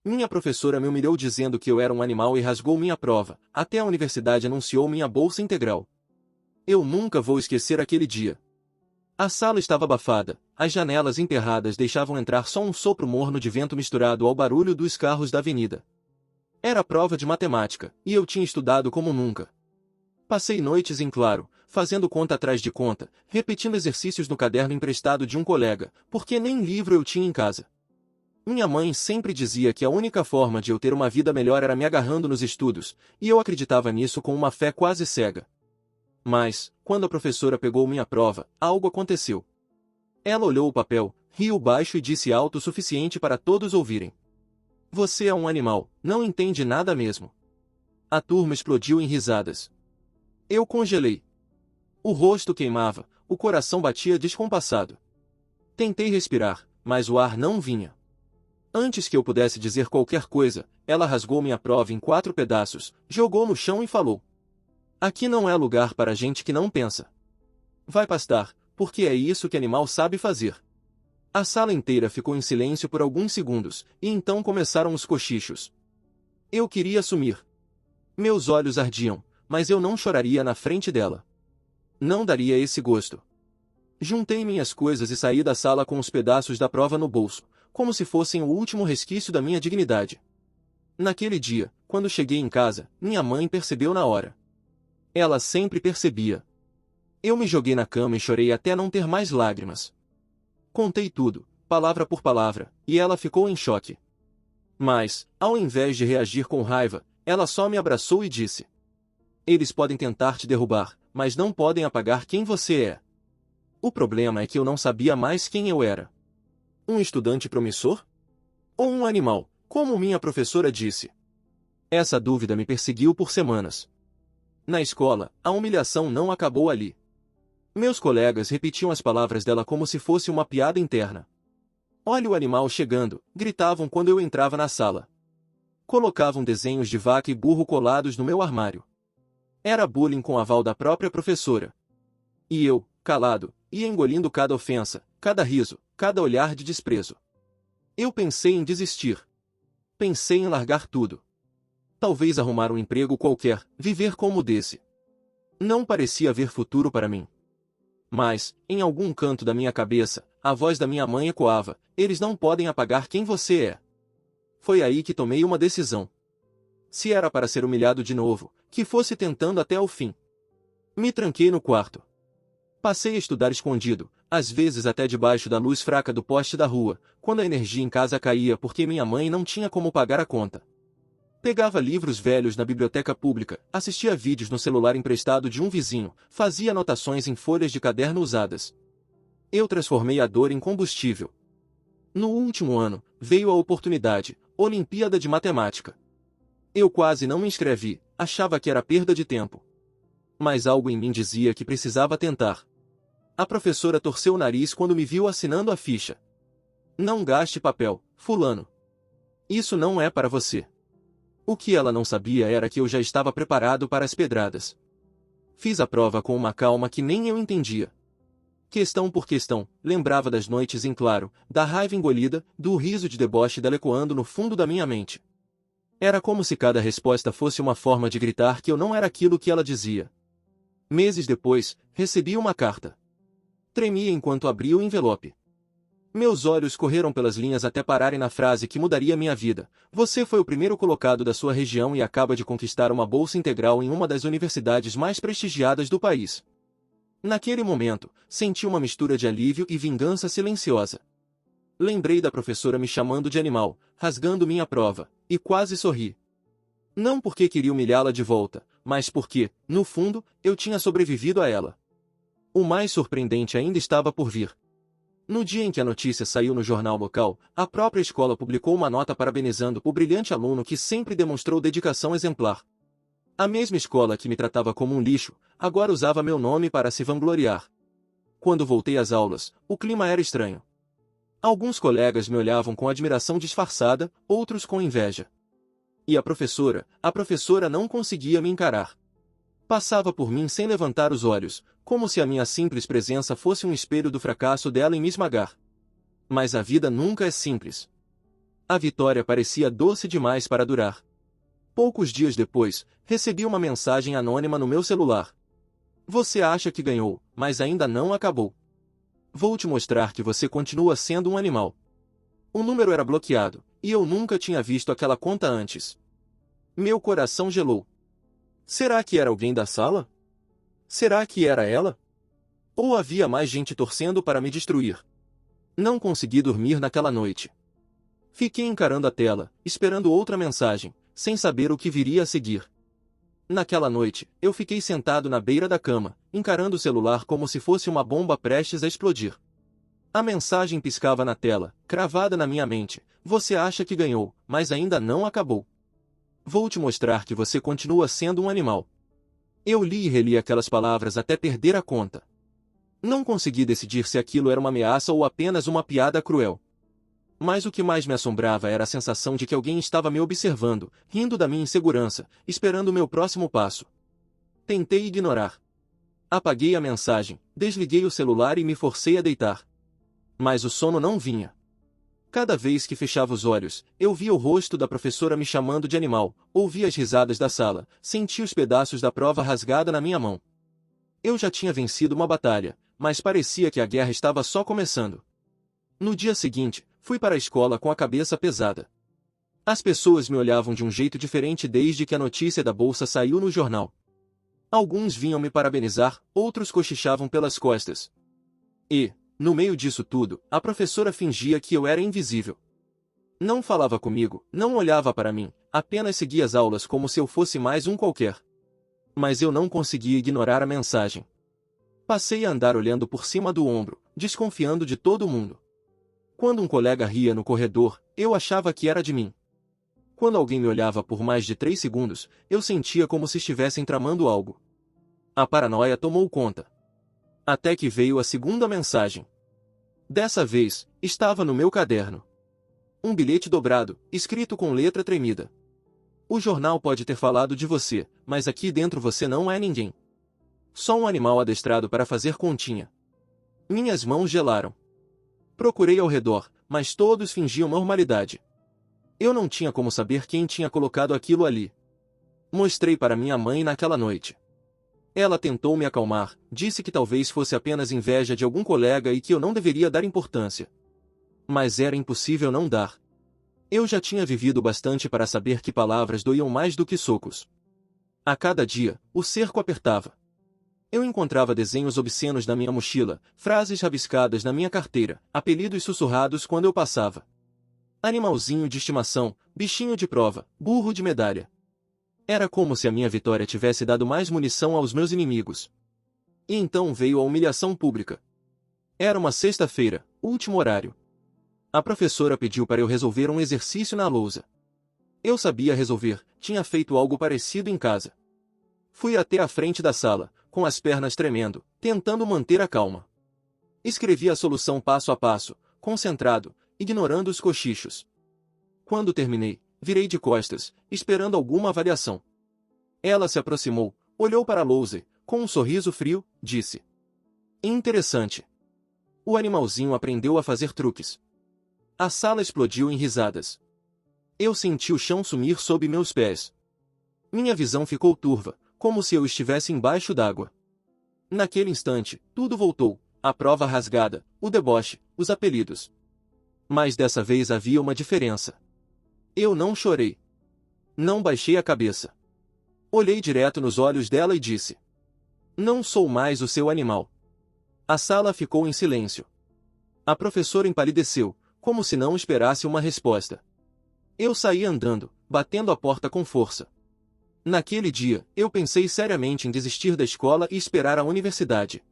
Minha professora me humilhou dizendo que eu era um animal e rasgou minha prova. Até a universidade anunciou minha bolsa integral. Eu nunca vou esquecer aquele dia. A sala estava abafada, as janelas emperradas deixavam entrar só um sopro morno de vento misturado ao barulho dos carros da avenida. Era prova de matemática, e eu tinha estudado como nunca. Passei noites em claro, fazendo conta atrás de conta, repetindo exercícios no caderno emprestado de um colega, porque nem livro eu tinha em casa. Minha mãe sempre dizia que a única forma de eu ter uma vida melhor era me agarrando nos estudos, e eu acreditava nisso com uma fé quase cega. Mas, quando a professora pegou minha prova, algo aconteceu. Ela olhou o papel, riu baixo e disse alto o suficiente para todos ouvirem. Você é um animal, não entende nada mesmo. A turma explodiu em risadas. Eu congelei. O rosto queimava, o coração batia descompassado. Tentei respirar, mas o ar não vinha. Antes que eu pudesse dizer qualquer coisa, ela rasgou minha prova em 4 pedaços, jogou no chão e falou. Aqui não é lugar para gente que não pensa. Vai pastar, porque é isso que animal sabe fazer. A sala inteira ficou em silêncio por alguns segundos, e então começaram os cochichos. Eu queria sumir. Meus olhos ardiam, mas eu não choraria na frente dela. Não daria esse gosto. Juntei minhas coisas e saí da sala com os pedaços da prova no bolso, como se fossem o último resquício da minha dignidade. Naquele dia, quando cheguei em casa, minha mãe percebeu na hora. Ela sempre percebia. Eu me joguei na cama e chorei até não ter mais lágrimas. Contei tudo, palavra por palavra, e ela ficou em choque. Mas, ao invés de reagir com raiva, ela só me abraçou e disse: Eles podem tentar te derrubar, mas não podem apagar quem você é. O problema é que eu não sabia mais quem eu era. Um estudante promissor? Ou um animal, como minha professora disse? Essa dúvida me perseguiu por semanas. Na escola, a humilhação não acabou ali. Meus colegas repetiam as palavras dela como se fosse uma piada interna. Olha o animal chegando, gritavam quando eu entrava na sala. Colocavam desenhos de vaca e burro colados no meu armário. Era bullying com aval da própria professora. E eu, calado, ia engolindo cada ofensa, cada riso, cada olhar de desprezo. Eu pensei em desistir. Pensei em largar tudo. Talvez arrumar um emprego qualquer, viver como desse. Não parecia haver futuro para mim. Mas, em algum canto da minha cabeça, a voz da minha mãe ecoava: eles não podem apagar quem você é. Foi aí que tomei uma decisão. Se era para ser humilhado de novo, que fosse tentando até o fim. Me tranquei no quarto. Passei a estudar escondido, às vezes até debaixo da luz fraca do poste da rua, quando a energia em casa caía porque minha mãe não tinha como pagar a conta. Pegava livros velhos na biblioteca pública, assistia vídeos no celular emprestado de um vizinho, fazia anotações em folhas de caderno usadas. Eu transformei a dor em combustível. No último ano, veio a oportunidade, Olimpíada de Matemática. Eu quase não me inscrevi, achava que era perda de tempo. Mas algo em mim dizia que precisava tentar. A professora torceu o nariz quando me viu assinando a ficha. Não gaste papel, fulano. Isso não é para você. O que ela não sabia era que eu já estava preparado para as pedradas. Fiz a prova com uma calma que nem eu entendia. Questão por questão, lembrava das noites em claro, da raiva engolida, do riso de deboche dela ecoando no fundo da minha mente. Era como se cada resposta fosse uma forma de gritar que eu não era aquilo que ela dizia. Meses depois, recebi uma carta. Tremia enquanto abria o envelope. Meus olhos correram pelas linhas até pararem na frase que mudaria minha vida. Você foi o primeiro colocado da sua região e acaba de conquistar uma bolsa integral em uma das universidades mais prestigiadas do país. Naquele momento, senti uma mistura de alívio e vingança silenciosa. Lembrei da professora me chamando de animal, rasgando minha prova, e quase sorri. Não porque queria humilhá-la de volta, mas porque, no fundo, eu tinha sobrevivido a ela. O mais surpreendente ainda estava por vir. No dia em que a notícia saiu no jornal local, a própria escola publicou uma nota parabenizando o brilhante aluno que sempre demonstrou dedicação exemplar. A mesma escola que me tratava como um lixo, agora usava meu nome para se vangloriar. Quando voltei às aulas, o clima era estranho. Alguns colegas me olhavam com admiração disfarçada, outros com inveja. E a professora não conseguia me encarar. Passava por mim sem levantar os olhos, como se a minha simples presença fosse um espelho do fracasso dela em me esmagar. Mas a vida nunca é simples. A vitória parecia doce demais para durar. Poucos dias depois, recebi uma mensagem anônima no meu celular. Você acha que ganhou, mas ainda não acabou. Vou te mostrar que você continua sendo um animal. O número era bloqueado, e eu nunca tinha visto aquela conta antes. Meu coração gelou. Será que era alguém da sala? Será que era ela? Ou havia mais gente torcendo para me destruir? Não consegui dormir naquela noite. Fiquei encarando a tela, esperando outra mensagem, sem saber o que viria a seguir. Naquela noite, eu fiquei sentado na beira da cama, encarando o celular como se fosse uma bomba prestes a explodir. A mensagem piscava na tela, cravada na minha mente. Você acha que ganhou, mas ainda não acabou. Vou te mostrar que você continua sendo um animal. Eu li e reli aquelas palavras até perder a conta. Não consegui decidir se aquilo era uma ameaça ou apenas uma piada cruel. Mas o que mais me assombrava era a sensação de que alguém estava me observando, rindo da minha insegurança, esperando o meu próximo passo. Tentei ignorar. Apaguei a mensagem, desliguei o celular e me forcei a deitar. Mas o sono não vinha. Cada vez que fechava os olhos, eu via o rosto da professora me chamando de animal, ouvia as risadas da sala, sentia os pedaços da prova rasgada na minha mão. Eu já tinha vencido uma batalha, mas parecia que a guerra estava só começando. No dia seguinte, fui para a escola com a cabeça pesada. As pessoas me olhavam de um jeito diferente desde que a notícia da bolsa saiu no jornal. Alguns vinham me parabenizar, outros cochichavam pelas costas. E, no meio disso tudo, a professora fingia que eu era invisível. Não falava comigo, não olhava para mim, apenas seguia as aulas como se eu fosse mais um qualquer. Mas eu não conseguia ignorar a mensagem. Passei a andar olhando por cima do ombro, desconfiando de todo mundo. Quando um colega ria no corredor, eu achava que era de mim. Quando alguém me olhava por mais de 3 segundos, eu sentia como se estivessem tramando algo. A paranoia tomou conta. Até que veio a segunda mensagem. Dessa vez, estava no meu caderno. Um bilhete dobrado, escrito com letra tremida. O jornal pode ter falado de você, mas aqui dentro você não é ninguém. Só um animal adestrado para fazer continha. Minhas mãos gelaram. Procurei ao redor, mas todos fingiam normalidade. Eu não tinha como saber quem tinha colocado aquilo ali. Mostrei para minha mãe naquela noite. Ela tentou me acalmar, disse que talvez fosse apenas inveja de algum colega e que eu não deveria dar importância. Mas era impossível não dar. Eu já tinha vivido bastante para saber que palavras doíam mais do que socos. A cada dia, o cerco apertava. Eu encontrava desenhos obscenos na minha mochila, frases rabiscadas na minha carteira, apelidos sussurrados quando eu passava. Animalzinho de estimação, bichinho de prova, burro de medalha. Era como se a minha vitória tivesse dado mais munição aos meus inimigos. E então veio a humilhação pública. Era uma sexta-feira, último horário. A professora pediu para eu resolver um exercício na lousa. Eu sabia resolver, tinha feito algo parecido em casa. Fui até a frente da sala, com as pernas tremendo, tentando manter a calma. Escrevi a solução passo a passo, concentrado, ignorando os cochichos. Quando terminei, virei de costas, esperando alguma avaliação. Ela se aproximou, olhou para a lousa, com um sorriso frio, disse: Interessante. O animalzinho aprendeu a fazer truques. A sala explodiu em risadas. Eu senti o chão sumir sob meus pés. Minha visão ficou turva, como se eu estivesse embaixo d'água. Naquele instante, tudo voltou, a prova rasgada, o deboche, os apelidos. Mas dessa vez havia uma diferença. Eu não chorei. Não baixei a cabeça. Olhei direto nos olhos dela e disse: Não sou mais o seu animal. A sala ficou em silêncio. A professora empalideceu, como se não esperasse uma resposta. Eu saí andando, batendo a porta com força. Naquele dia, eu pensei seriamente em desistir da escola e esperar a universidade.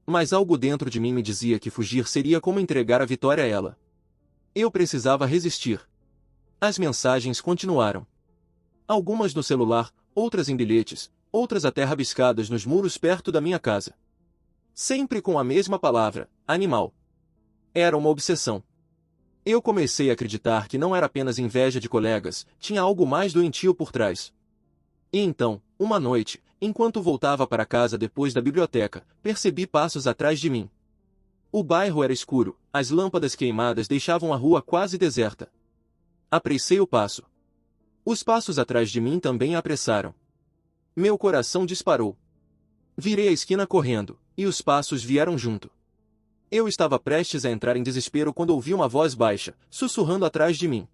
Mas algo dentro de mim me dizia que fugir seria como entregar a vitória a ela. Eu precisava resistir. As mensagens continuaram. Algumas no celular, outras em bilhetes, outras até rabiscadas nos muros perto da minha casa. Sempre com a mesma palavra, animal. Era uma obsessão. Eu comecei a acreditar que não era apenas inveja de colegas, tinha algo mais doentio por trás. E então, uma noite, enquanto voltava para casa depois da biblioteca, percebi passos atrás de mim. O bairro era escuro, as lâmpadas queimadas deixavam a rua quase deserta. Apressei o passo. Os passos atrás de mim também apressaram. Meu coração disparou. Virei a esquina correndo, e os passos vieram junto. Eu estava prestes a entrar em desespero quando ouvi uma voz baixa, sussurrando atrás de mim.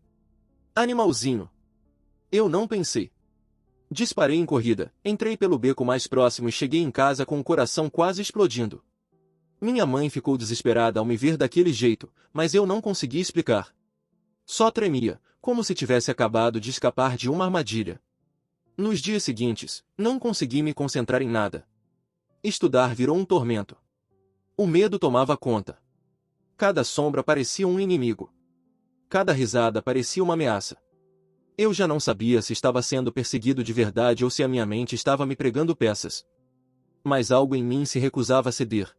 Animalzinho! Eu não pensei. Disparei em corrida, entrei pelo beco mais próximo e cheguei em casa com o coração quase explodindo. Minha mãe ficou desesperada ao me ver daquele jeito, mas eu não consegui explicar. Só tremia, como se tivesse acabado de escapar de uma armadilha. Nos dias seguintes, não consegui me concentrar em nada. Estudar virou um tormento. O medo tomava conta. Cada sombra parecia um inimigo. Cada risada parecia uma ameaça. Eu já não sabia se estava sendo perseguido de verdade ou se a minha mente estava me pregando peças. Mas algo em mim se recusava a ceder.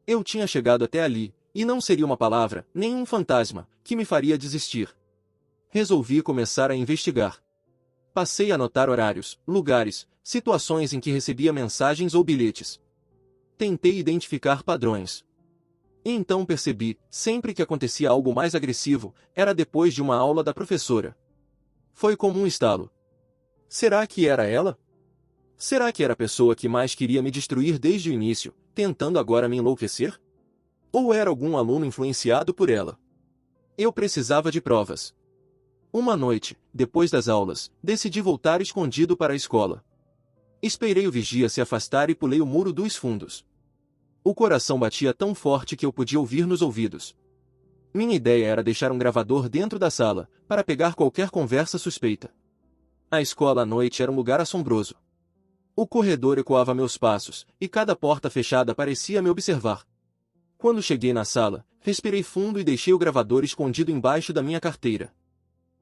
Eu tinha chegado até ali, e não seria uma palavra, nem um fantasma, que me faria desistir. Resolvi começar a investigar. Passei a anotar horários, lugares, situações em que recebia mensagens ou bilhetes. Tentei identificar padrões. E então percebi, sempre que acontecia algo mais agressivo, era depois de uma aula da professora. Foi como um estalo. Será que era ela? Será que era a pessoa que mais queria me destruir desde o início, tentando agora me enlouquecer? Ou era algum aluno influenciado por ela? Eu precisava de provas. Uma noite, depois das aulas, decidi voltar escondido para a escola. Esperei o vigia se afastar e pulei o muro dos fundos. O coração batia tão forte que eu podia ouvir nos ouvidos. Minha ideia era deixar um gravador dentro da sala, para pegar qualquer conversa suspeita. A escola à noite era um lugar assombroso. O corredor ecoava meus passos, e cada porta fechada parecia me observar. Quando cheguei na sala, respirei fundo e deixei o gravador escondido embaixo da minha carteira.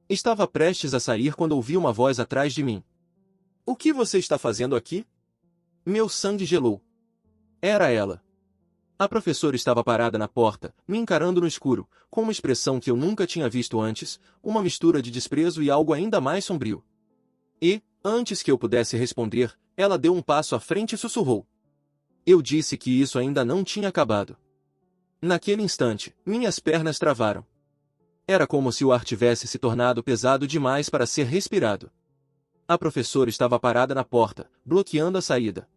Estava prestes a sair quando ouvi uma voz atrás de mim. O que você está fazendo aqui? Meu sangue gelou. Era ela. A professora estava parada na porta, me encarando no escuro, com uma expressão que eu nunca tinha visto antes, uma mistura de desprezo e algo ainda mais sombrio. E, antes que eu pudesse responder, ela deu um passo à frente e sussurrou. Eu disse que isso ainda não tinha acabado. Naquele instante, minhas pernas travaram. Era como se o ar tivesse se tornado pesado demais para ser respirado. A professora estava parada na porta, bloqueando a saída.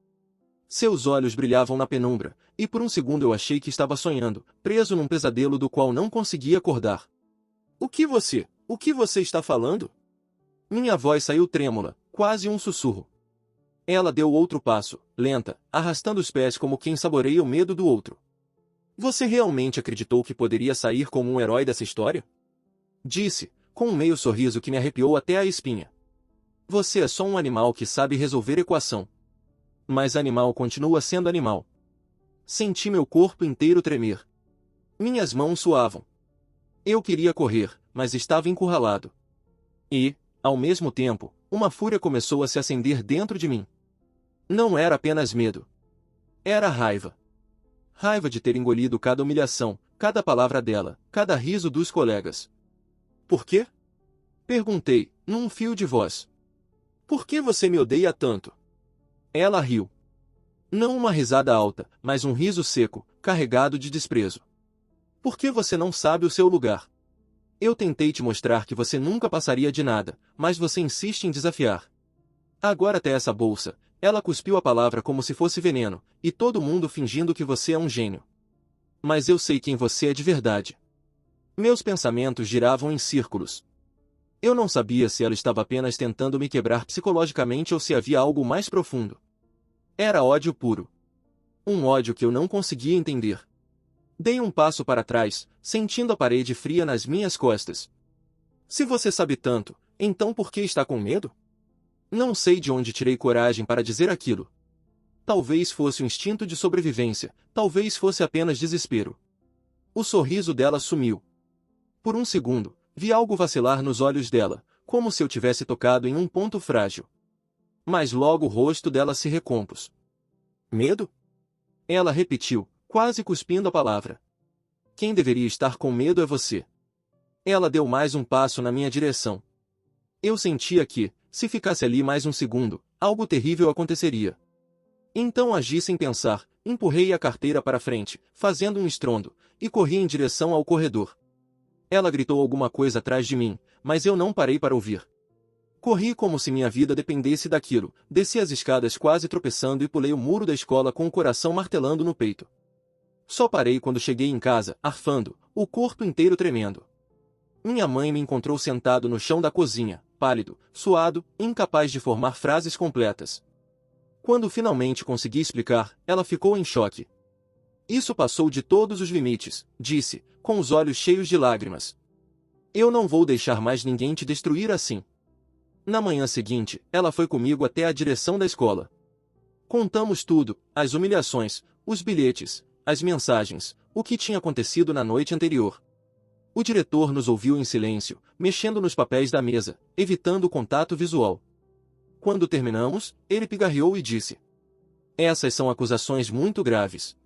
Seus olhos brilhavam na penumbra, e por um segundo eu achei que estava sonhando, preso num pesadelo do qual não conseguia acordar. O que você está falando? Minha voz saiu trêmula, quase um sussurro. Ela deu outro passo, lenta, arrastando os pés como quem saboreia o medo do outro. Você realmente acreditou que poderia sair como um herói dessa história? Disse, com um meio sorriso que me arrepiou até a espinha. Você é só um animal que sabe resolver equação. Mas animal continua sendo animal. Senti meu corpo inteiro tremer. Minhas mãos suavam. Eu queria correr, mas estava encurralado. E, ao mesmo tempo, uma fúria começou a se acender dentro de mim. Não era apenas medo. Era raiva. Raiva de ter engolido cada humilhação, cada palavra dela, cada riso dos colegas. Por quê? Perguntei, num fio de voz. Por que você me odeia tanto? Ela riu. Não uma risada alta, mas um riso seco, carregado de desprezo. Por que você não sabe o seu lugar? Eu tentei te mostrar que você nunca passaria de nada, mas você insiste em desafiar. Agora até essa bolsa, ela cuspiu a palavra como se fosse veneno, e todo mundo fingindo que você é um gênio. Mas eu sei quem você é de verdade. Meus pensamentos giravam em círculos. Eu não sabia se ela estava apenas tentando me quebrar psicologicamente ou se havia algo mais profundo. Era ódio puro. Um ódio que eu não conseguia entender. Dei um passo para trás, sentindo a parede fria nas minhas costas. Se você sabe tanto, então por que está com medo? Não sei de onde tirei coragem para dizer aquilo. Talvez fosse o instinto de sobrevivência, talvez fosse apenas desespero. O sorriso dela sumiu. Por um segundo, vi algo vacilar nos olhos dela, como se eu tivesse tocado em um ponto frágil. Mas logo o rosto dela se recompôs. Medo? Ela repetiu, quase cuspindo a palavra. Quem deveria estar com medo é você. Ela deu mais um passo na minha direção. Eu sentia que, se ficasse ali mais um segundo, algo terrível aconteceria. Então agi sem pensar, empurrei a carteira para frente, fazendo um estrondo, e corri em direção ao corredor. Ela gritou alguma coisa atrás de mim, mas eu não parei para ouvir. Corri como se minha vida dependesse daquilo, desci as escadas quase tropeçando e pulei o muro da escola com o coração martelando no peito. Só parei quando cheguei em casa, arfando, o corpo inteiro tremendo. Minha mãe me encontrou sentado no chão da cozinha, pálido, suado, incapaz de formar frases completas. Quando finalmente consegui explicar, ela ficou em choque. Isso passou de todos os limites, disse, com os olhos cheios de lágrimas. Eu não vou deixar mais ninguém te destruir assim. Na manhã seguinte, ela foi comigo até a direção da escola. Contamos tudo, as humilhações, os bilhetes, as mensagens, o que tinha acontecido na noite anterior. O diretor nos ouviu em silêncio, mexendo nos papéis da mesa, evitando o contato visual. Quando terminamos, ele pigarreou e disse: essas são acusações muito graves.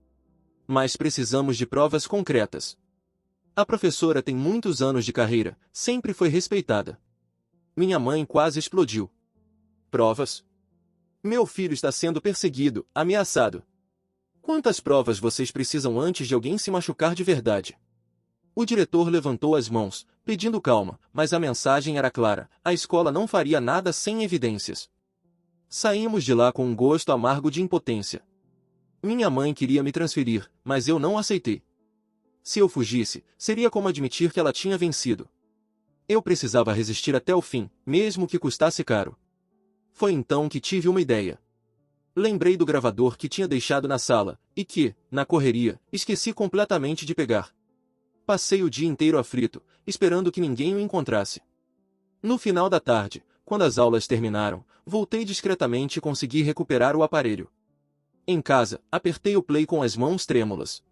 Mas precisamos de provas concretas. A professora tem muitos anos de carreira, sempre foi respeitada. Minha mãe quase explodiu. Provas? Meu filho está sendo perseguido, ameaçado. Quantas provas vocês precisam antes de alguém se machucar de verdade? O diretor levantou as mãos, pedindo calma, mas a mensagem era clara: a escola não faria nada sem evidências. Saímos de lá com um gosto amargo de impotência. Minha mãe queria me transferir, mas eu não aceitei. Se eu fugisse, seria como admitir que ela tinha vencido. Eu precisava resistir até o fim, mesmo que custasse caro. Foi então que tive uma ideia. Lembrei do gravador que tinha deixado na sala, e que, na correria, esqueci completamente de pegar. Passei o dia inteiro aflito, esperando que ninguém o encontrasse. No final da tarde, quando as aulas terminaram, voltei discretamente e consegui recuperar o aparelho. Em casa, apertei o play com as mãos trêmulas.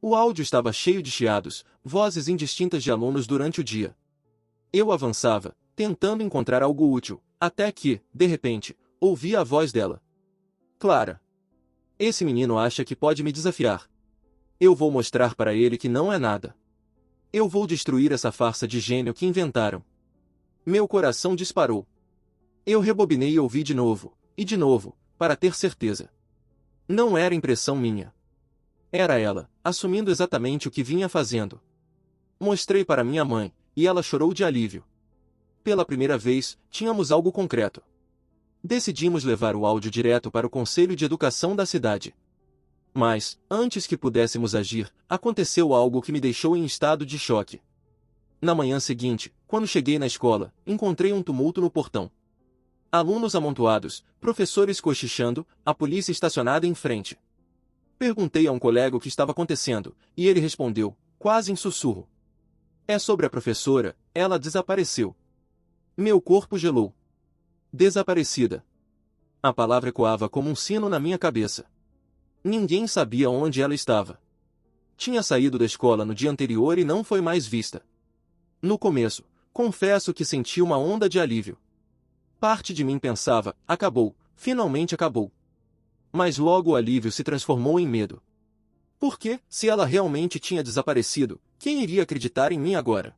O áudio estava cheio de chiados, vozes indistintas de alunos durante o dia. Eu avançava, tentando encontrar algo útil, até que, de repente, ouvi a voz dela. Clara. Esse menino acha que pode me desafiar. Eu vou mostrar para ele que não é nada. Eu vou destruir essa farsa de gênio que inventaram. Meu coração disparou. Eu rebobinei e ouvi de novo, para ter certeza. Não era impressão minha. Era ela, assumindo exatamente o que vinha fazendo. Mostrei para minha mãe, e ela chorou de alívio. Pela primeira vez, tínhamos algo concreto. Decidimos levar o áudio direto para o Conselho de Educação da cidade. Mas, antes que pudéssemos agir, aconteceu algo que me deixou em estado de choque. Na manhã seguinte, quando cheguei na escola, encontrei um tumulto no portão. Alunos amontoados, professores cochichando, a polícia estacionada em frente. Perguntei a um colega o que estava acontecendo, e ele respondeu, quase em sussurro. É sobre a professora, ela desapareceu. Meu corpo gelou. Desaparecida. A palavra ecoava como um sino na minha cabeça. Ninguém sabia onde ela estava. Tinha saído da escola no dia anterior e não foi mais vista. No começo, confesso que senti uma onda de alívio. Parte de mim pensava, acabou, finalmente acabou. Mas logo o alívio se transformou em medo. Porque, se ela realmente tinha desaparecido, quem iria acreditar em mim agora?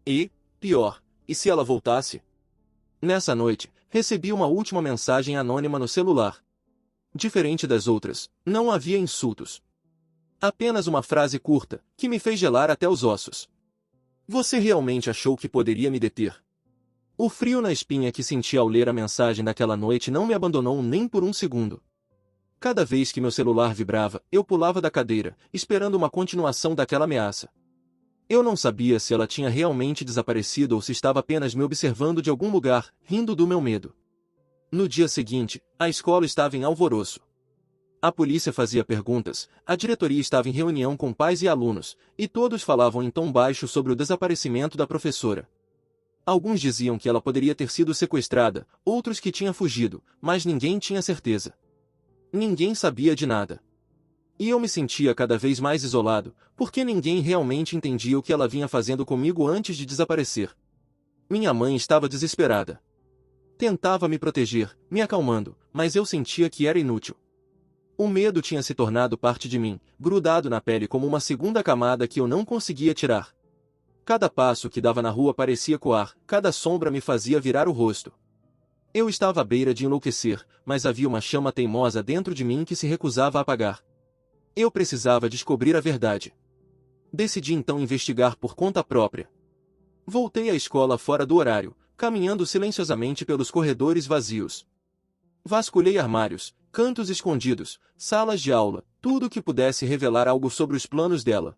E, pior, e se ela voltasse? Nessa noite, recebi uma última mensagem anônima no celular. Diferente das outras, não havia insultos. Apenas uma frase curta, que me fez gelar até os ossos. Você realmente achou que poderia me deter? O frio na espinha que senti ao ler a mensagem daquela noite não me abandonou nem por um segundo. Cada vez que meu celular vibrava, eu pulava da cadeira, esperando uma continuação daquela ameaça. Eu não sabia se ela tinha realmente desaparecido ou se estava apenas me observando de algum lugar, rindo do meu medo. No dia seguinte, a escola estava em alvoroço. A polícia fazia perguntas, a diretoria estava em reunião com pais e alunos, e todos falavam em tom baixo sobre o desaparecimento da professora. Alguns diziam que ela poderia ter sido sequestrada, outros que tinha fugido, mas ninguém tinha certeza. Ninguém sabia de nada. E eu me sentia cada vez mais isolado, porque ninguém realmente entendia o que ela vinha fazendo comigo antes de desaparecer. Minha mãe estava desesperada. Tentava me proteger, me acalmando, mas eu sentia que era inútil. O medo tinha se tornado parte de mim, grudado na pele como uma segunda camada que eu não conseguia tirar. Cada passo que dava na rua parecia coar, cada sombra me fazia virar o rosto. Eu estava à beira de enlouquecer, mas havia uma chama teimosa dentro de mim que se recusava a apagar. Eu precisava descobrir a verdade. Decidi então investigar por conta própria. Voltei à escola fora do horário, caminhando silenciosamente pelos corredores vazios. Vasculhei armários, cantos escondidos, salas de aula, tudo que pudesse revelar algo sobre os planos dela.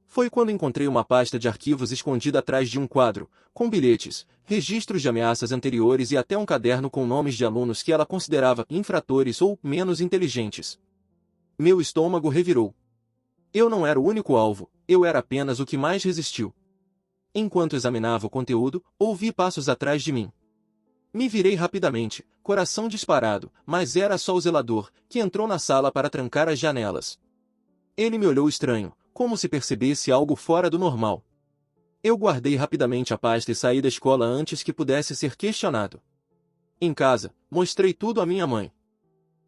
Foi quando encontrei uma pasta de arquivos escondida atrás de um quadro, com bilhetes, registros de ameaças anteriores e até um caderno com nomes de alunos que ela considerava infratores ou menos inteligentes. Meu estômago revirou. Eu não era o único alvo, eu era apenas o que mais resistiu. Enquanto examinava o conteúdo, ouvi passos atrás de mim. Me virei rapidamente, coração disparado, mas era só o zelador, que entrou na sala para trancar as janelas. Ele me olhou estranho, como se percebesse algo fora do normal. Eu guardei rapidamente a pasta e saí da escola antes que pudesse ser questionado. Em casa, mostrei tudo à minha mãe.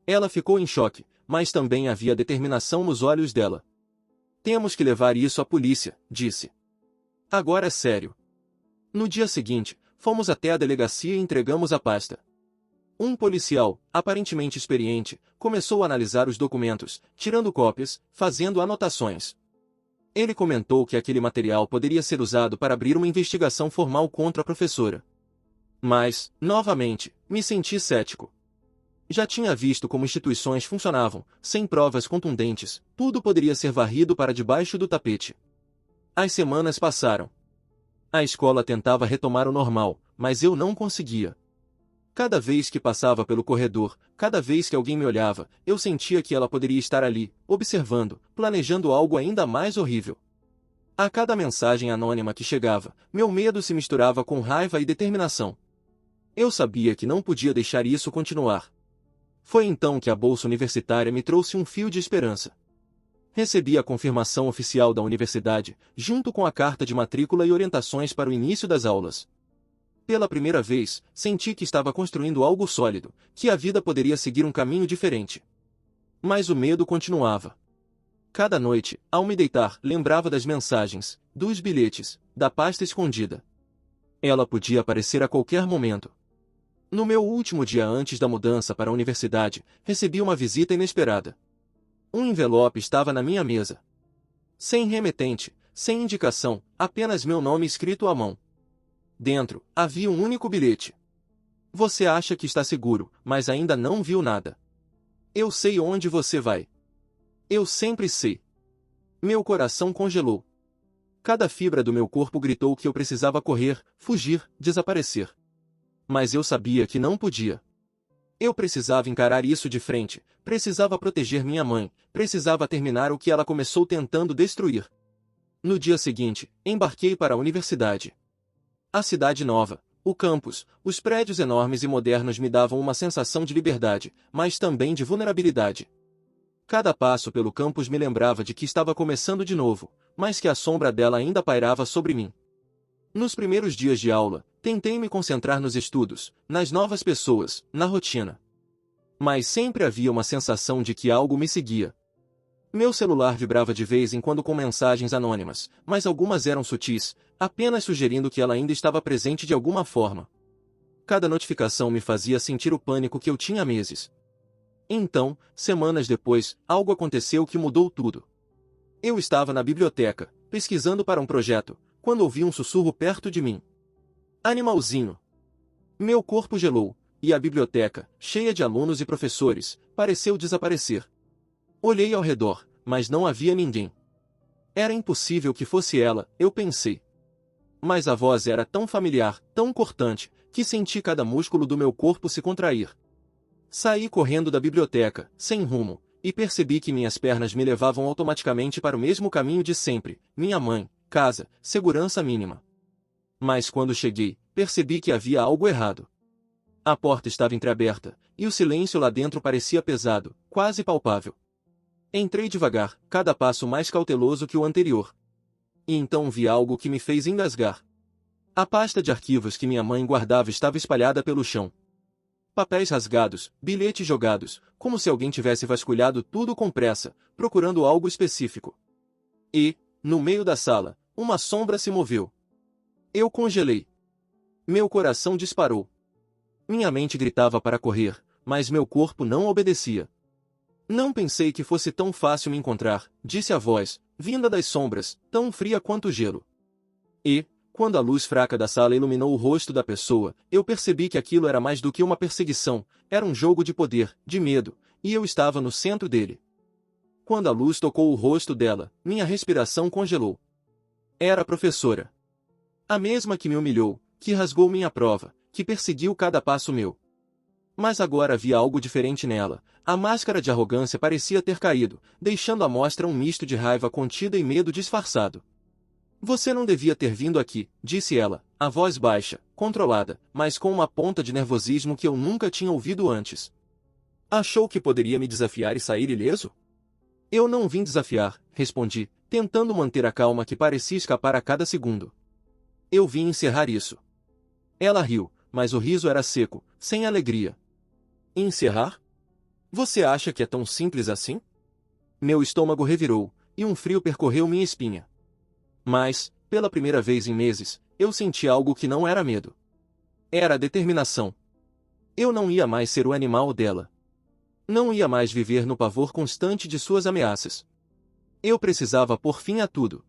Ela ficou em choque, mas também havia determinação nos olhos dela. Temos que levar isso à polícia, disse. Agora é sério. No dia seguinte, fomos até a delegacia e entregamos a pasta. Um policial, aparentemente experiente, começou a analisar os documentos, tirando cópias, fazendo anotações. Ele comentou que aquele material poderia ser usado para abrir uma investigação formal contra a professora. Mas, novamente, me senti cético. Já tinha visto como instituições funcionavam, sem provas contundentes, tudo poderia ser varrido para debaixo do tapete. As semanas passaram. A escola tentava retomar o normal, mas eu não conseguia. Cada vez que passava pelo corredor, cada vez que alguém me olhava, eu sentia que ela poderia estar ali, observando, planejando algo ainda mais horrível. A cada mensagem anônima que chegava, meu medo se misturava com raiva e determinação. Eu sabia que não podia deixar isso continuar. Foi então que a bolsa universitária me trouxe um fio de esperança. Recebi a confirmação oficial da universidade, junto com a carta de matrícula e orientações para o início das aulas. Pela primeira vez, senti que estava construindo algo sólido, que a vida poderia seguir um caminho diferente. Mas o medo continuava. Cada noite, ao me deitar, lembrava das mensagens, dos bilhetes, da pasta escondida. Ela podia aparecer a qualquer momento. No meu último dia antes da mudança para a universidade, recebi uma visita inesperada. Um envelope estava na minha mesa. Sem remetente, sem indicação, apenas meu nome escrito à mão. Dentro, havia um único bilhete. Você acha que está seguro, mas ainda não viu nada. Eu sei onde você vai. Eu sempre sei. Meu coração congelou. Cada fibra do meu corpo gritou que eu precisava correr, fugir, desaparecer. Mas eu sabia que não podia. Eu precisava encarar isso de frente, precisava proteger minha mãe, precisava terminar o que ela começou tentando destruir. No dia seguinte, embarquei para a universidade. A cidade nova, o campus, os prédios enormes e modernos me davam uma sensação de liberdade, mas também de vulnerabilidade. Cada passo pelo campus me lembrava de que estava começando de novo, mas que a sombra dela ainda pairava sobre mim. Nos primeiros dias de aula, tentei me concentrar nos estudos, nas novas pessoas, na rotina. Mas sempre havia uma sensação de que algo me seguia. Meu celular vibrava de vez em quando com mensagens anônimas, mas algumas eram sutis, apenas sugerindo que ela ainda estava presente de alguma forma. Cada notificação me fazia sentir o pânico que eu tinha há meses. Então, semanas depois, algo aconteceu que mudou tudo. Eu estava na biblioteca, pesquisando para um projeto, quando ouvi um sussurro perto de mim. Animalzinho! Meu corpo gelou, e a biblioteca, cheia de alunos e professores, pareceu desaparecer. Olhei ao redor, mas não havia ninguém. Era impossível que fosse ela, eu pensei. Mas a voz era tão familiar, tão cortante, que senti cada músculo do meu corpo se contrair. Saí correndo da biblioteca, sem rumo, e percebi que minhas pernas me levavam automaticamente para o mesmo caminho de sempre, minha mãe, casa, segurança mínima. Mas quando cheguei, percebi que havia algo errado. A porta estava entreaberta, e o silêncio lá dentro parecia pesado, quase palpável. Entrei devagar, cada passo mais cauteloso que o anterior. E então vi algo que me fez engasgar. A pasta de arquivos que minha mãe guardava estava espalhada pelo chão. Papéis rasgados, bilhetes jogados, como se alguém tivesse vasculhado tudo com pressa, procurando algo específico. E, no meio da sala, uma sombra se moveu. Eu congelei. Meu coração disparou. Minha mente gritava para correr, mas meu corpo não obedecia. Não pensei que fosse tão fácil me encontrar, disse a voz, vinda das sombras, tão fria quanto o gelo. E, quando a luz fraca da sala iluminou o rosto da pessoa, eu percebi que aquilo era mais do que uma perseguição, era um jogo de poder, de medo, e eu estava no centro dele. Quando a luz tocou o rosto dela, minha respiração congelou. Era a professora. A mesma que me humilhou, que rasgou minha prova, que perseguiu cada passo meu. Mas agora havia algo diferente nela. A máscara de arrogância parecia ter caído, deixando à mostra um misto de raiva contida e medo disfarçado. Você não devia ter vindo aqui, disse ela, a voz baixa, controlada, mas com uma ponta de nervosismo que eu nunca tinha ouvido antes. Achou que poderia me desafiar e sair ileso? Eu não vim desafiar, respondi, tentando manter a calma que parecia escapar a cada segundo. Eu vim encerrar isso. Ela riu, mas o riso era seco, sem alegria. Encerrar? Você acha que é tão simples assim? Meu estômago revirou, e um frio percorreu minha espinha. Mas, pela primeira vez em meses, eu senti algo que não era medo. Era determinação. Eu não ia mais ser o animal dela. Não ia mais viver no pavor constante de suas ameaças. Eu precisava pôr fim a tudo.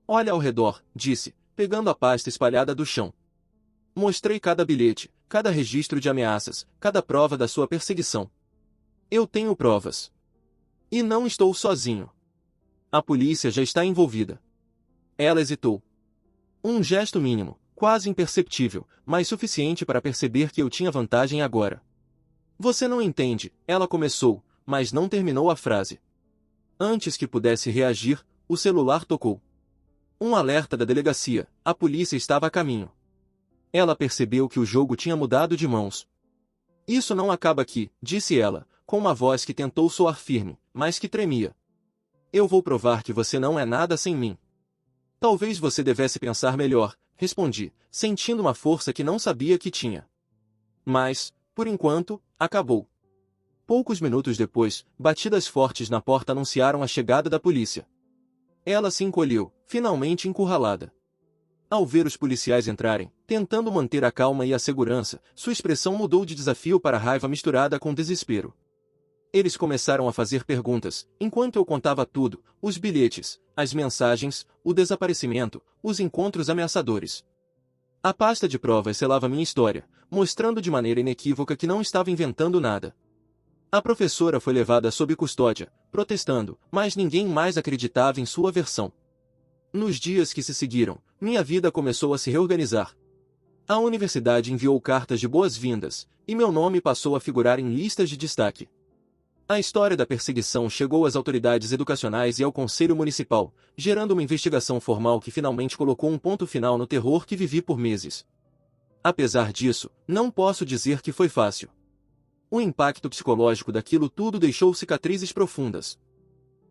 Olha ao redor, disse, pegando a pasta espalhada do chão. Mostrei cada bilhete, cada registro de ameaças, cada prova da sua perseguição. Eu tenho provas. E não estou sozinho. A polícia já está envolvida. Ela hesitou. Um gesto mínimo, quase imperceptível, mas suficiente para perceber que eu tinha vantagem agora. Você não entende, ela começou, mas não terminou a frase. Antes que pudesse reagir, o celular tocou. Um alerta da delegacia, a polícia estava a caminho. Ela percebeu que o jogo tinha mudado de mãos. Isso não acaba aqui, disse ela, com uma voz que tentou soar firme, mas que tremia. Eu vou provar que você não é nada sem mim. Talvez você devesse pensar melhor, respondi, sentindo uma força que não sabia que tinha. Mas, por enquanto, acabou. Poucos minutos depois, batidas fortes na porta anunciaram a chegada da polícia. Ela se encolheu, finalmente encurralada. Ao ver os policiais entrarem, tentando manter a calma e a segurança, sua expressão mudou de desafio para raiva misturada com desespero. Eles começaram a fazer perguntas, enquanto eu contava tudo, os bilhetes, as mensagens, o desaparecimento, os encontros ameaçadores. A pasta de provas selava minha história, mostrando de maneira inequívoca que não estava inventando nada. A professora foi levada sob custódia, protestando, mas ninguém mais acreditava em sua versão. Nos dias que se seguiram, minha vida começou a se reorganizar. A universidade enviou cartas de boas-vindas, e meu nome passou a figurar em listas de destaque. A história da perseguição chegou às autoridades educacionais e ao Conselho Municipal, gerando uma investigação formal que finalmente colocou um ponto final no terror que vivi por meses. Apesar disso, não posso dizer que foi fácil. O impacto psicológico daquilo tudo deixou cicatrizes profundas.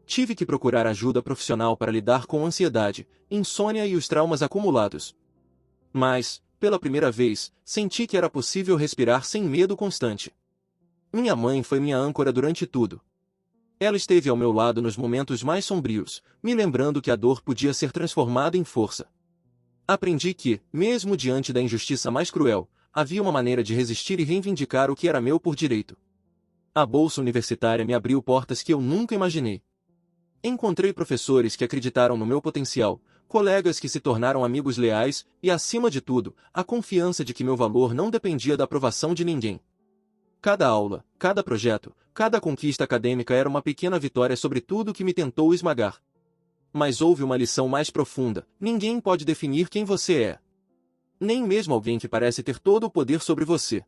Tive que procurar ajuda profissional para lidar com ansiedade, insônia e os traumas acumulados. Mas, pela primeira vez, senti que era possível respirar sem medo constante. Minha mãe foi minha âncora durante tudo. Ela esteve ao meu lado nos momentos mais sombrios, me lembrando que a dor podia ser transformada em força. Aprendi que, mesmo diante da injustiça mais cruel, havia uma maneira de resistir e reivindicar o que era meu por direito. A bolsa universitária me abriu portas que eu nunca imaginei. Encontrei professores que acreditaram no meu potencial, colegas que se tornaram amigos leais e, acima de tudo, a confiança de que meu valor não dependia da aprovação de ninguém. Cada aula, cada projeto, cada conquista acadêmica era uma pequena vitória sobre tudo que me tentou esmagar. Mas houve uma lição mais profunda: ninguém pode definir quem você é. Nem mesmo alguém que parece ter todo o poder sobre você.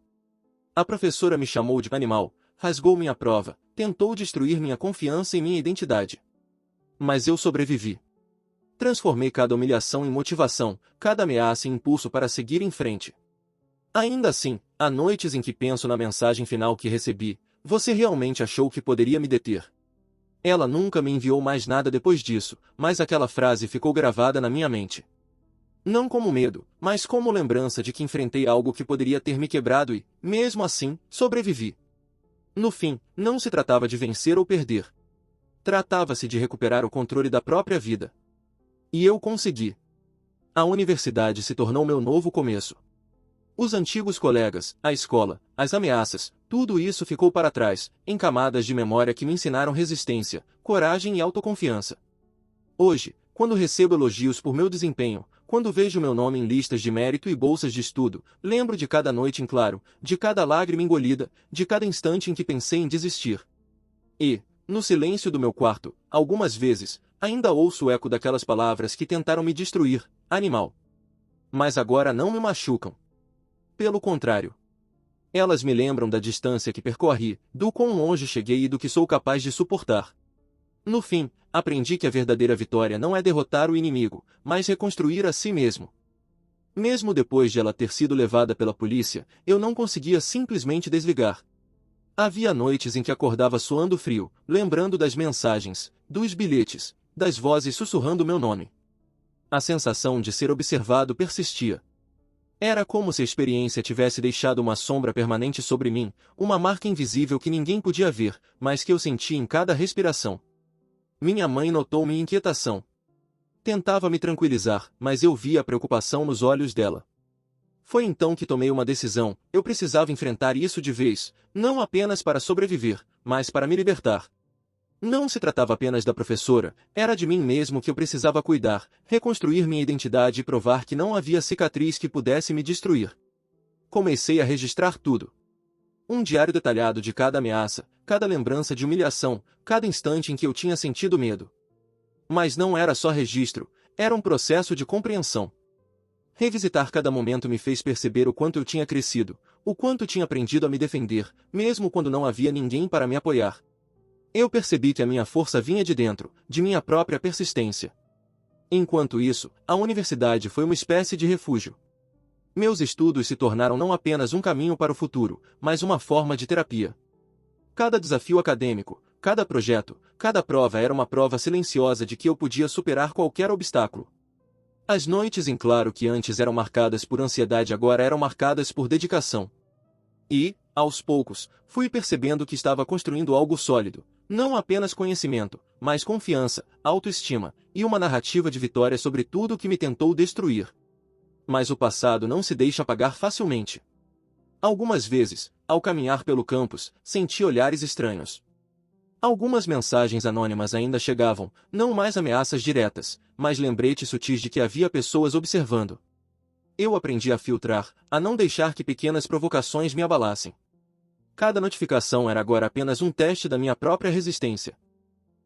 A professora me chamou de animal, rasgou minha prova, tentou destruir minha confiança e minha identidade. Mas eu sobrevivi. Transformei cada humilhação em motivação, cada ameaça em impulso para seguir em frente. Ainda assim, há noites em que penso na mensagem final que recebi: você realmente achou que poderia me deter? Ela nunca me enviou mais nada depois disso, mas aquela frase ficou gravada na minha mente. Não como medo, mas como lembrança de que enfrentei algo que poderia ter me quebrado e, mesmo assim, sobrevivi. No fim, não se tratava de vencer ou perder. Tratava-se de recuperar o controle da própria vida. E eu consegui. A universidade se tornou meu novo começo. Os antigos colegas, a escola, as ameaças, tudo isso ficou para trás, em camadas de memória que me ensinaram resistência, coragem e autoconfiança. Hoje, quando recebo elogios por meu desempenho, quando vejo meu nome em listas de mérito e bolsas de estudo, lembro de cada noite em claro, de cada lágrima engolida, de cada instante em que pensei em desistir. E, no silêncio do meu quarto, algumas vezes, ainda ouço o eco daquelas palavras que tentaram me destruir, animal. Mas agora não me machucam. Pelo contrário. Elas me lembram da distância que percorri, do quão longe cheguei e do que sou capaz de suportar. No fim, aprendi que a verdadeira vitória não é derrotar o inimigo, mas reconstruir a si mesmo. Mesmo depois de ela ter sido levada pela polícia, eu não conseguia simplesmente desligar. Havia noites em que acordava suando frio, lembrando das mensagens, dos bilhetes, das vozes sussurrando meu nome. A sensação de ser observado persistia. Era como se a experiência tivesse deixado uma sombra permanente sobre mim, uma marca invisível que ninguém podia ver, mas que eu sentia em cada respiração. Minha mãe notou minha inquietação. Tentava me tranquilizar, mas eu via a preocupação nos olhos dela. Foi então que tomei uma decisão: eu precisava enfrentar isso de vez, não apenas para sobreviver, mas para me libertar. Não se tratava apenas da professora, era de mim mesmo que eu precisava cuidar, reconstruir minha identidade e provar que não havia cicatriz que pudesse me destruir. Comecei a registrar tudo. Um diário detalhado de cada ameaça, cada lembrança de humilhação, cada instante em que eu tinha sentido medo. Mas não era só registro, era um processo de compreensão. Revisitar cada momento me fez perceber o quanto eu tinha crescido, o quanto tinha aprendido a me defender, mesmo quando não havia ninguém para me apoiar. Eu percebi que a minha força vinha de dentro, de minha própria persistência. Enquanto isso, a universidade foi uma espécie de refúgio. Meus estudos se tornaram não apenas um caminho para o futuro, mas uma forma de terapia. Cada desafio acadêmico, cada projeto, cada prova era uma prova silenciosa de que eu podia superar qualquer obstáculo. As noites em claro que antes eram marcadas por ansiedade agora eram marcadas por dedicação. E, aos poucos, fui percebendo que estava construindo algo sólido, não apenas conhecimento, mas confiança, autoestima, e uma narrativa de vitória sobre tudo que me tentou destruir. Mas o passado não se deixa apagar facilmente. Algumas vezes, ao caminhar pelo campus, senti olhares estranhos. Algumas mensagens anônimas ainda chegavam, não mais ameaças diretas, mas lembretes sutis de que havia pessoas observando. Eu aprendi a filtrar, a não deixar que pequenas provocações me abalassem. Cada notificação era agora apenas um teste da minha própria resistência.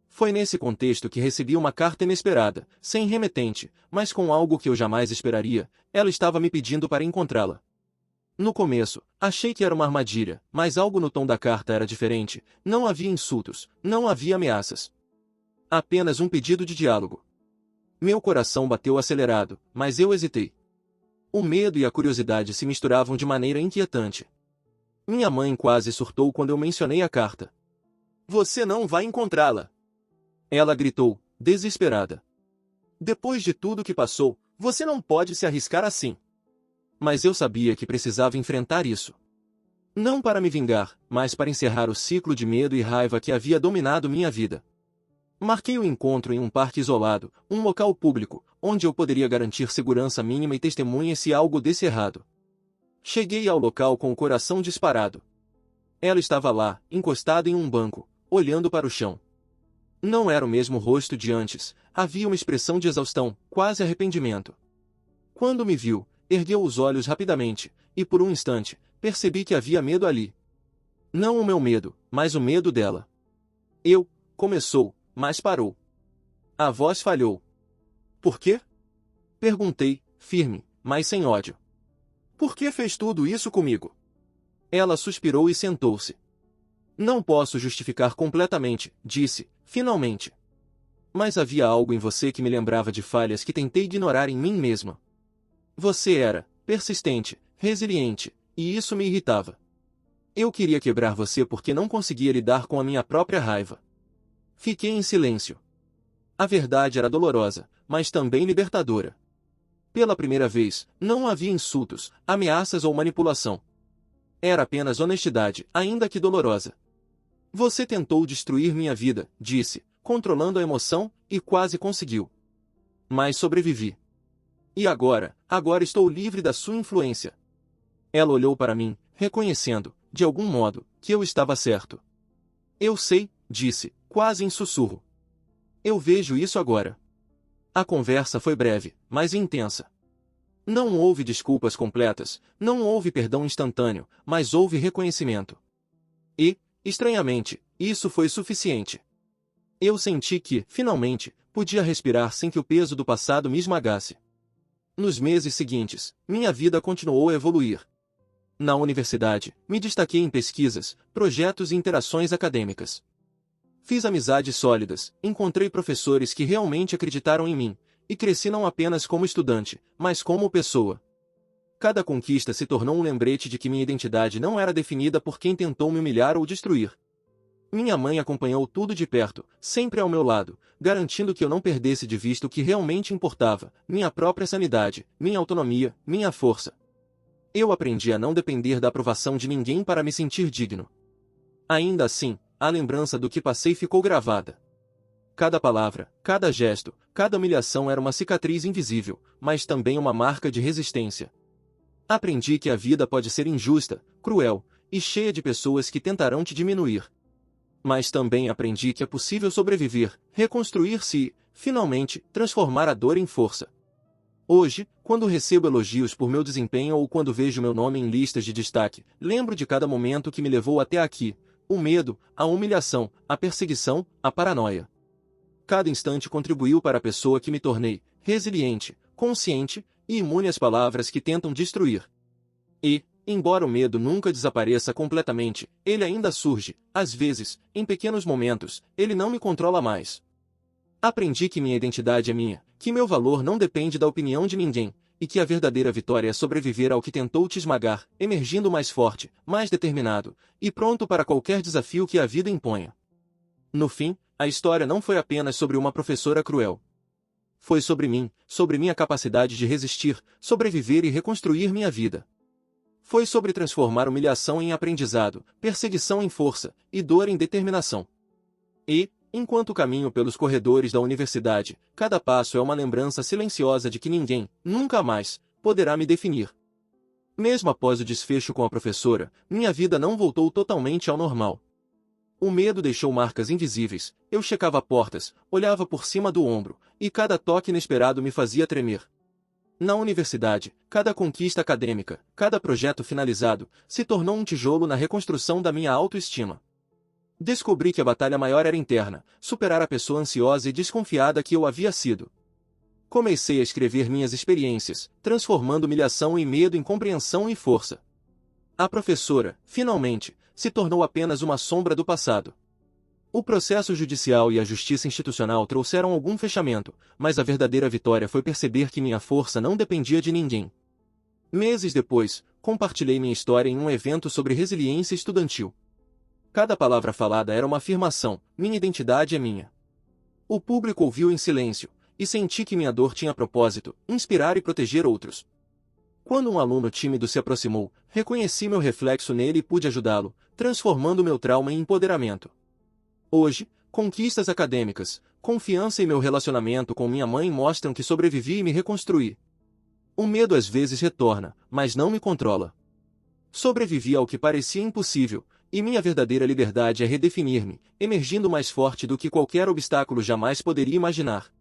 Foi nesse contexto que recebi uma carta inesperada, sem remetente, mas com algo que eu jamais esperaria. Ela estava me pedindo para encontrá-la. No começo, achei que era uma armadilha, mas algo no tom da carta era diferente. Não havia insultos, não havia ameaças. Apenas um pedido de diálogo. Meu coração bateu acelerado, mas eu hesitei. O medo e a curiosidade se misturavam de maneira inquietante. Minha mãe quase surtou quando eu mencionei a carta. "Você não vai encontrá-la!" Ela gritou, desesperada. "Depois de tudo que passou, você não pode se arriscar assim." Mas eu sabia que precisava enfrentar isso. Não para me vingar, mas para encerrar o ciclo de medo e raiva que havia dominado minha vida. Marquei o encontro em um parque isolado, um local público, onde eu poderia garantir segurança mínima e testemunha se algo desse errado. Cheguei ao local com o coração disparado. Ela estava lá, encostada em um banco, olhando para o chão. Não era o mesmo rosto de antes, havia uma expressão de exaustão, quase arrependimento. Quando me viu, ergueu os olhos rapidamente, e por um instante, percebi que havia medo ali. Não o meu medo, mas o medo dela. Começou, mas parou. A voz falhou. "Por quê?" Perguntei, firme, mas sem ódio. "Por que fez tudo isso comigo?" Ela suspirou e sentou-se. "Não posso justificar completamente", disse, finalmente. "Mas havia algo em você que me lembrava de falhas que tentei ignorar em mim mesma. Você era persistente, resiliente, e isso me irritava. Eu queria quebrar você porque não conseguia lidar com a minha própria raiva." Fiquei em silêncio. A verdade era dolorosa, mas também libertadora. Pela primeira vez, não havia insultos, ameaças ou manipulação. Era apenas honestidade, ainda que dolorosa. "Você tentou destruir minha vida", disse, controlando a emoção, e quase conseguiu. "Mas sobrevivi. E agora estou livre da sua influência." Ela olhou para mim, reconhecendo, de algum modo, que eu estava certo. "Eu sei", disse, quase em sussurro. "Eu vejo isso agora. A conversa foi breve, mas intensa. Não houve desculpas completas, não houve perdão instantâneo, mas houve reconhecimento. E, estranhamente, isso foi suficiente. Eu senti que, finalmente, podia respirar sem que o peso do passado me esmagasse. Nos meses seguintes, minha vida continuou a evoluir. Na universidade, me destaquei em pesquisas, projetos e interações acadêmicas. Fiz amizades sólidas, encontrei professores que realmente acreditaram em mim, e cresci não apenas como estudante, mas como pessoa. Cada conquista se tornou um lembrete de que minha identidade não era definida por quem tentou me humilhar ou destruir. Minha mãe acompanhou tudo de perto, sempre ao meu lado, garantindo que eu não perdesse de vista o que realmente importava, minha própria sanidade, minha autonomia, minha força. Eu aprendi a não depender da aprovação de ninguém para me sentir digno. Ainda assim, a lembrança do que passei ficou gravada. Cada palavra, cada gesto, cada humilhação era uma cicatriz invisível, mas também uma marca de resistência. Aprendi que a vida pode ser injusta, cruel, e cheia de pessoas que tentarão te diminuir. Mas também aprendi que é possível sobreviver, reconstruir-se e, finalmente, transformar a dor em força. Hoje, quando recebo elogios por meu desempenho ou quando vejo meu nome em listas de destaque, lembro de cada momento que me levou até aqui: o medo, a humilhação, a perseguição, a paranoia. Cada instante contribuiu para a pessoa que me tornei, resiliente, consciente e imune às palavras que tentam destruir. E, embora o medo nunca desapareça completamente, ele ainda surge, às vezes, em pequenos momentos, ele não me controla mais. Aprendi que minha identidade é minha, que meu valor não depende da opinião de ninguém, e que a verdadeira vitória é sobreviver ao que tentou te esmagar, emergindo mais forte, mais determinado, e pronto para qualquer desafio que a vida imponha. No fim, a história não foi apenas sobre uma professora cruel. Foi sobre mim, sobre minha capacidade de resistir, sobreviver e reconstruir minha vida. Foi sobre transformar humilhação em aprendizado, perseguição em força, e dor em determinação. E, enquanto caminho pelos corredores da universidade, cada passo é uma lembrança silenciosa de que ninguém, nunca mais, poderá me definir. Mesmo após o desfecho com a professora, minha vida não voltou totalmente ao normal. O medo deixou marcas invisíveis, eu checava portas, olhava por cima do ombro, e cada toque inesperado me fazia tremer. Na universidade, cada conquista acadêmica, cada projeto finalizado, se tornou um tijolo na reconstrução da minha autoestima. Descobri que a batalha maior era interna, superar a pessoa ansiosa e desconfiada que eu havia sido. Comecei a escrever minhas experiências, transformando humilhação e medo em compreensão e força. A professora, finalmente, se tornou apenas uma sombra do passado. O processo judicial e a justiça institucional trouxeram algum fechamento, mas a verdadeira vitória foi perceber que minha força não dependia de ninguém. Meses depois, compartilhei minha história em um evento sobre resiliência estudantil. Cada palavra falada era uma afirmação: minha identidade é minha. O público ouviu em silêncio, e senti que minha dor tinha propósito: inspirar e proteger outros. Quando um aluno tímido se aproximou, reconheci meu reflexo nele e pude ajudá-lo, transformando meu trauma em empoderamento. Hoje, conquistas acadêmicas, confiança e meu relacionamento com minha mãe mostram que sobrevivi e me reconstruí. O medo às vezes retorna, mas não me controla. Sobrevivi ao que parecia impossível, e minha verdadeira liberdade é redefinir-me, emergindo mais forte do que qualquer obstáculo jamais poderia imaginar.